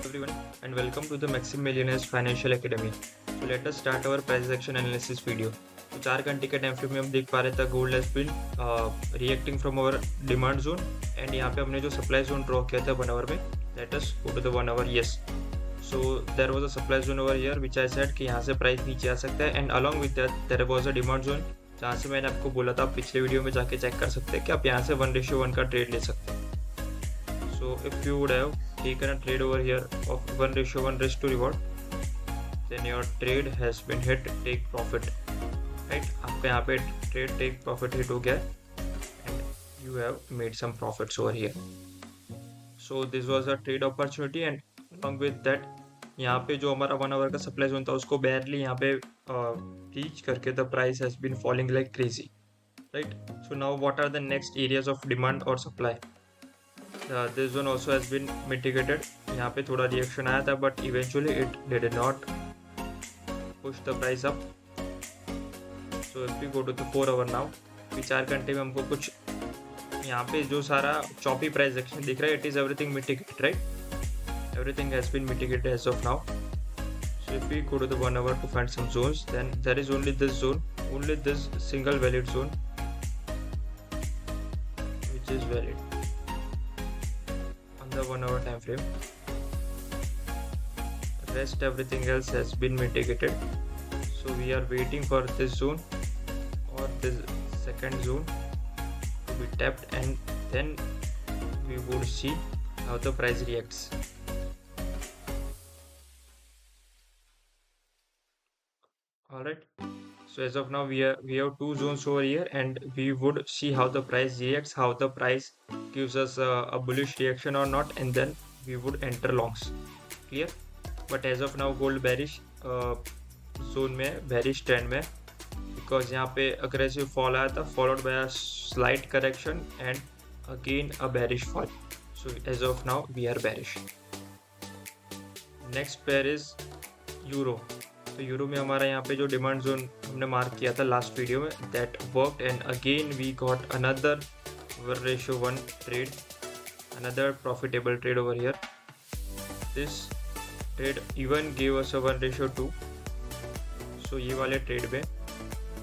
everyone, and welcome to the Maxim Millionaires Financial Academy. So let us start our price action analysis video. तो 4 घंटे के time frame में हम देख पा रहे थे gold has been reacting from our demand zone and यहाँ पे हमने जो सप्लाई जोन ड्रॉ किया था 1 आवर में. Let us go to the 1 hour. Yes, so there was a supply zone over here which I said कि यहाँ से प्राइस नीचे आ सकता है and along with that there was a demand zone जहाँ से मैंने आपको बोला था पिछले वीडियो में जाके चेक कर सकते हैं कि आप यहाँ से 1:1 का ट्रेड ले सकते हैं. So if you would have taken a trade over here of 1:1 risk to reward, then your trade has been hit take profit, right? आपका यहाँ पे trade take profit hit हो गया and you have made some profits over here. So this was a trade opportunity and along with that यहाँ पे जो हमारा 1 our का सप्लाई जोन था उसको barely यहाँ पे reach करके the price has been falling like crazy, right? So now what are the next areas of demand or supply? This one also has been mitigated. यहाँ पे थोड़ा रिएक्शन आया था but eventually it did not push the price up. So if we go to the 4 hour now, कि 4 घंटे में हमको कुछ यहाँ पे जो सारा चॉपी प्राइस एक्शन दिख रहा है it is everything mitigated, right? Everything has been mitigated as of now. So if we go to the 1 hour to find some zones, then there is only this zone, only this single valid zone which is valid the 1 hour time frame. Rest everything else has been mitigated. So we are waiting for this zone or this second zone to be tapped and then we would see how the price reacts. Alright, so as of now we have two zones over here and we would see how the price reacts, how the price gives us a bullish reaction or not, and then we would enter longs. Clear? But as of now gold bearish zone में, bearish trend में, because यहाँ पे aggressive fall आया था followed by a slight correction and again a bearish fall. So as of now we are bearish. Next pair is euro. तो euro में हमारा यहाँ पे जो डिमांड जोन हमने मार्क किया था लास्ट वीडियो में that worked and again we got another 1:1 trade, another profitable trade over here. This trade even give us a 1:2. सो ये वाले ट्रेड में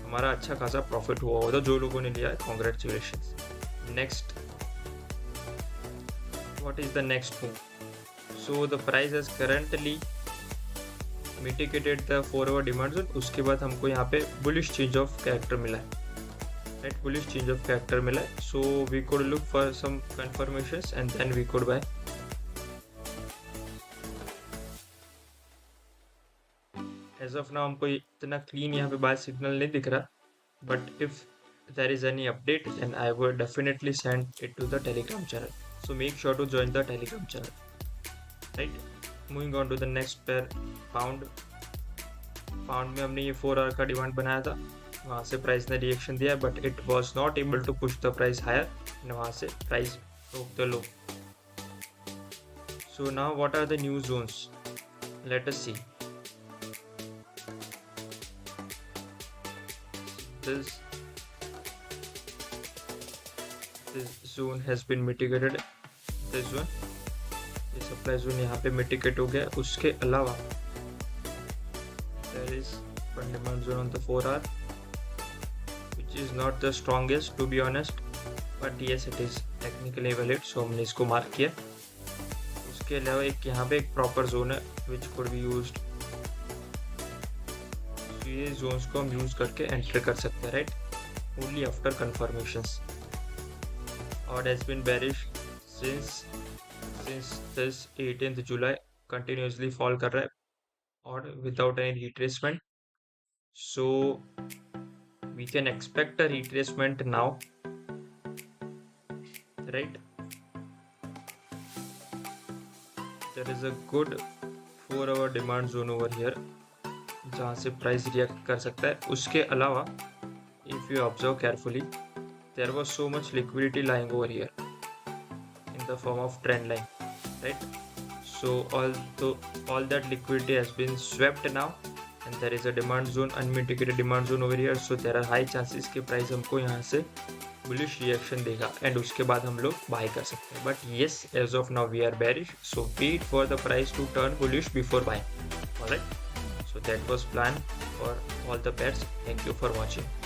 हमारा अच्छा खासा प्रॉफिट हुआ होगा. जो लोगों ने लिया है congratulations. Next, what is the next move? So the price has currently mitigated the 4 hour demand zone. उसके बाद हमको यहाँ पे बुलिश चेंज ऑफ कैरेक्टर मिला है, right? Bullish change of character मिला है. So we could look for some confirmations and then we could buy. As of now हमको इतना क्लीन यहाँ पे बाय सिग्नल नहीं दिख रहा, but if there is any update then I would definitely send it to the Telegram channel. So make sure to join the Telegram channel, right? Moving on to the next pair pound. Pound में हमने ये 4 our का demand बनाया था, वहाँ से price ने reaction दिया but it was not able to push the price higher and वहाँ से price broke the low. So now what are the new zones? Let us see. This zone has been mitigated. This one, ये supply zone यहाँ पे mitigate हो गया. उसके अलावा there is one demand zone on the 4 hour which is not the strongest to be honest, but yes it is technically valid, so हमने इसको mark किया. उसके अलावा एक यहाँ पे एक प्रॉपर जोन है which could be used. so ये जोन्स को हम यूज करके एंटर कर सकते हैं, राइट? only after confirmations. और has been bearish since this 18th July continuously fall कर रहा है और without any retracement. So we can expect a retracement now, right? There is a good 4 hour demand zone over here जहाँ से price react कर सकता है. उसके अलावा if you observe carefully there was so much liquidity lying over here in the form of trend line, right? So all that liquidity has been swept now and there is a demand zone, unmitigated demand zone over here. So there are high chances कि price हमको यहाँ से bullish reaction देगा and उसके बाद हम लोग bye कर सकते हैं. But yes, as of now we are bearish, so wait for the price to turn bullish before buy. Alright, so that was plan for all the pets. Thank you for watching.